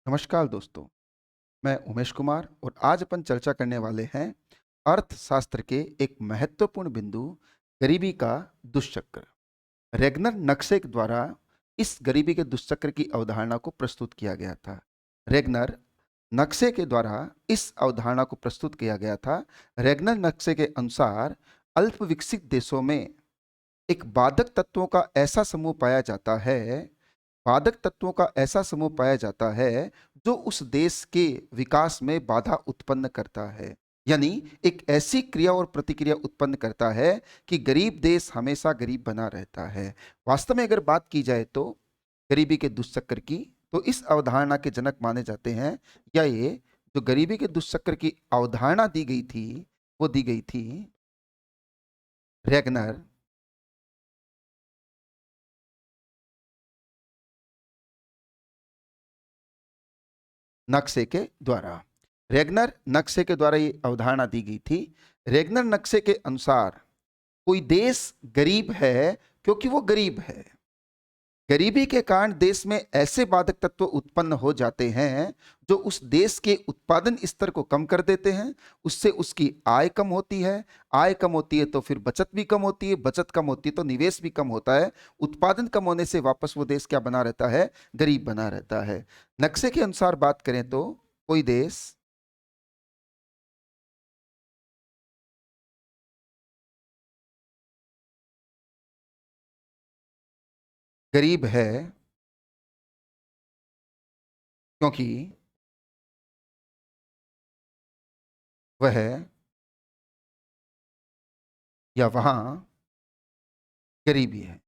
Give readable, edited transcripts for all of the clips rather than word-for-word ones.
नमस्कार दोस्तों, मैं उमेश कुमार और आज अपन चर्चा करने वाले हैं अर्थशास्त्र के एक महत्वपूर्ण बिंदु गरीबी का दुष्चक्र। रेगनर नक्शे के द्वारा इस गरीबी के दुष्चक्र की अवधारणा को प्रस्तुत किया गया था। रेगनर नक्शे के द्वारा इस अवधारणा को प्रस्तुत किया गया था। रेगनर नक्शे के अनुसार अल्प विकसित देशों में एक बाधक तत्वों का ऐसा समूह पाया जाता है बाधक तत्वों का ऐसा समूह पाया जाता है जो उस देश के विकास में बाधा उत्पन्न करता है। यानी एक ऐसी क्रिया और प्रतिक्रिया उत्पन्न करता है कि गरीब देश हमेशा गरीब बना रहता है। वास्तव में अगर बात की जाए तो गरीबी के दुष्चक्र की, तो इस अवधारणा के जनक माने जाते हैं, या ये जो गरीबी के दुष्चक्र की अवधारणा दी गई थी वो दी गई थी रेगनर नक्शे के द्वारा। रेगनर नक्शे के द्वारा ये अवधारणा दी गई थी। रेगनर नक्शे के अनुसार कोई देश गरीब है क्योंकि वो गरीब है। गरीबी के कारण देश में ऐसे बाधक तत्व उत्पन्न हो जाते हैं जो उस देश के उत्पादन स्तर को कम कर देते हैं। उससे उसकी आय कम होती है। आय कम होती है तो फिर बचत भी कम होती है। बचत कम होती है तो निवेश भी कम होता है। उत्पादन कम होने से वापस वो देश क्या बना रहता है? गरीब बना रहता है। नक्शे के अनुसार बात करें तो कोई देश गरीब है क्योंकि वह या वहां गरीबी है।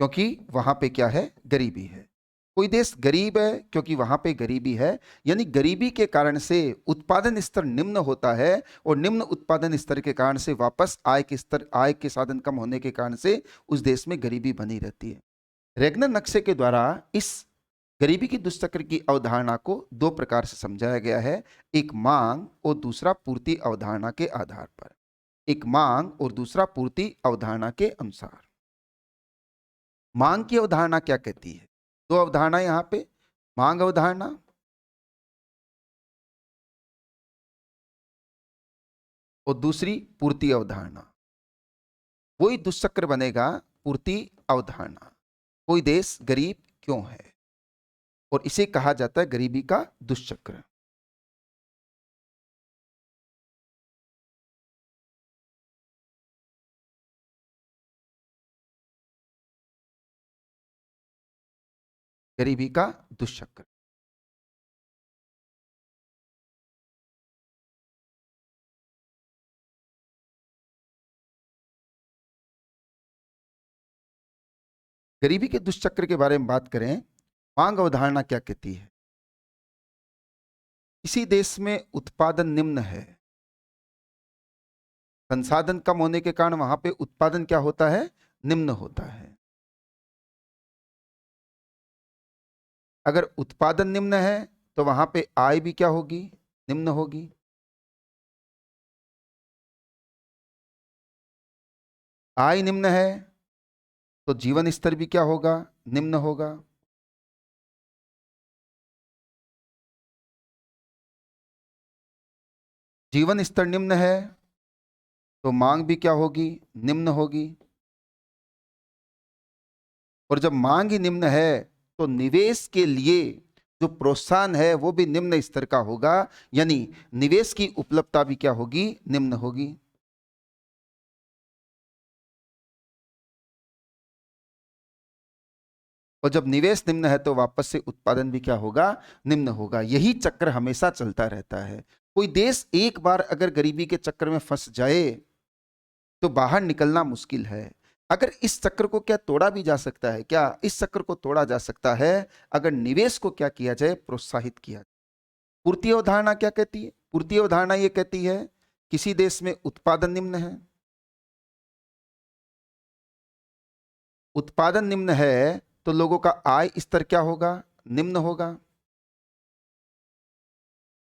क्योंकि वहां पे क्या है? गरीबी है। कोई देश गरीब है क्योंकि वहां पे गरीबी है। यानी गरीबी के कारण से उत्पादन स्तर निम्न होता है और निम्न उत्पादन स्तर के कारण से वापस आय के साधन कम होने के कारण से उस देश में गरीबी बनी रहती है। रेगनर नक्शे के द्वारा इस गरीबी की दुष्चक्र की अवधारणा को दो प्रकार से समझाया गया है। एक मांग और दूसरा पूर्ति अवधारणा के आधार पर। एक मांग और दूसरा पूर्ति अवधारणा के अनुसार। मांग की अवधारणा क्या कहती है? दो अवधारणा यहां पे, मांग अवधारणा और दूसरी पूर्ति अवधारणा। वही दुष्चक्र बनेगा पूर्ति अवधारणा। कोई देश गरीब क्यों है और इसे कहा जाता है गरीबी का दुष्चक्र। गरीबी का दुष्चक्र। गरीबी के दुष्चक्र के बारे में बात करें, मांग अवधारणा क्या कहती है? किसी देश में उत्पादन निम्न है, संसाधन कम होने के कारण वहां पे उत्पादन क्या होता है? निम्न होता है। अगर उत्पादन निम्न है तो वहां पे आय भी क्या होगी? निम्न होगी। आय निम्न है तो जीवन स्तर भी क्या होगा? निम्न होगा। जीवन स्तर निम्न है तो मांग भी क्या होगी? निम्न होगी। और जब मांग ही निम्न है तो निवेश के लिए जो प्रोत्साहन है वो भी निम्न स्तर का होगा। यानी निवेश की उपलब्धता भी क्या होगी? निम्न होगी। और जब निवेश निम्न है तो वापस से उत्पादन भी क्या होगा? निम्न होगा। यही चक्र हमेशा चलता रहता है। कोई देश एक बार अगर गरीबी के चक्र में फंस जाए तो बाहर निकलना मुश्किल है। अगर इस चक्र को क्या तोड़ा भी जा सकता है? क्या इस चक्र को तोड़ा जा सकता है अगर निवेश को क्या किया जाए? प्रोत्साहित किया जाए। पूर्ति अवधारणा क्या कहती है? पूर्ति अवधारणा ये कहती है किसी देश में उत्पादन निम्न है, उत्पादन निम्न है तो लोगों का आय स्तर क्या होगा? निम्न होगा।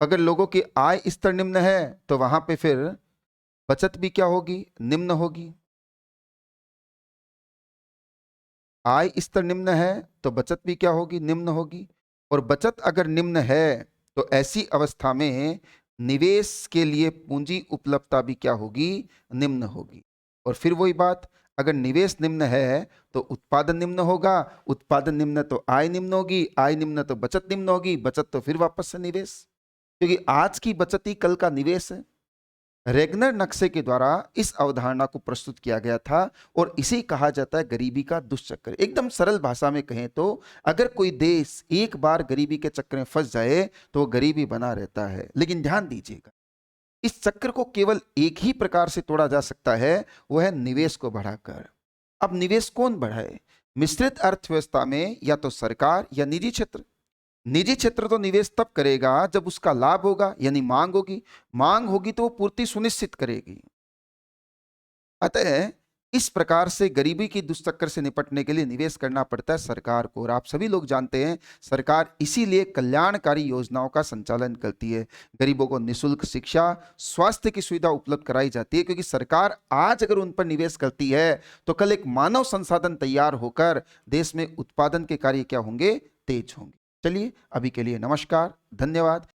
अगर लोगों की आय स्तर निम्न है तो वहां पे फिर बचत भी क्या होगी? निम्न होगी। आय स्तर निम्न है तो बचत भी क्या होगी? निम्न होगी। और बचत अगर निम्न है तो ऐसी अवस्था में निवेश के लिए पूंजी उपलब्धता भी क्या होगी, निम्न होगी। और फिर वही बात, अगर निवेश निम्न है तो उत्पादन निम्न होगा, उत्पादन निम्न तो आय निम्न होगी, आय निम्न तो बचत निम्न होगी, बचत तो फिर वापस से निवेश, क्योंकि आज की बचत ही कल का निवेश है। रेगनर नक्शे के द्वारा इस अवधारणा को प्रस्तुत किया गया था और इसे कहा जाता है गरीबी का दुष्चक्र। एकदम सरल भाषा में कहें तो अगर कोई देश एक बार गरीबी के चक्कर में फंस जाए तो वो गरीबी बना रहता है। लेकिन ध्यान दीजिएगा, इस चक्र को केवल एक ही प्रकार से तोड़ा जा सकता है, वो है निवेश को बढ़ाकर। अब निवेश कौन बढ़ाए? मिश्रित अर्थव्यवस्था में या तो सरकार या निजी क्षेत्र। निजी क्षेत्र तो निवेश तब करेगा जब उसका लाभ होगा, यानी मांग होगी। मांग होगी तो वो पूर्ति सुनिश्चित करेगी। अतः इस प्रकार से गरीबी की दुष्चक्र से निपटने के लिए निवेश करना पड़ता है सरकार को। और आप सभी लोग जानते हैं सरकार इसीलिए कल्याणकारी योजनाओं का संचालन करती है। गरीबों को निशुल्क शिक्षा, स्वास्थ्य की सुविधा उपलब्ध कराई जाती है, क्योंकि सरकार आज अगर उन पर निवेश करती है तो कल एक मानव संसाधन तैयार होकर देश में उत्पादन के कार्य क्या होंगे, तेज होंगे। चलिए अभी के लिए नमस्कार, धन्यवाद।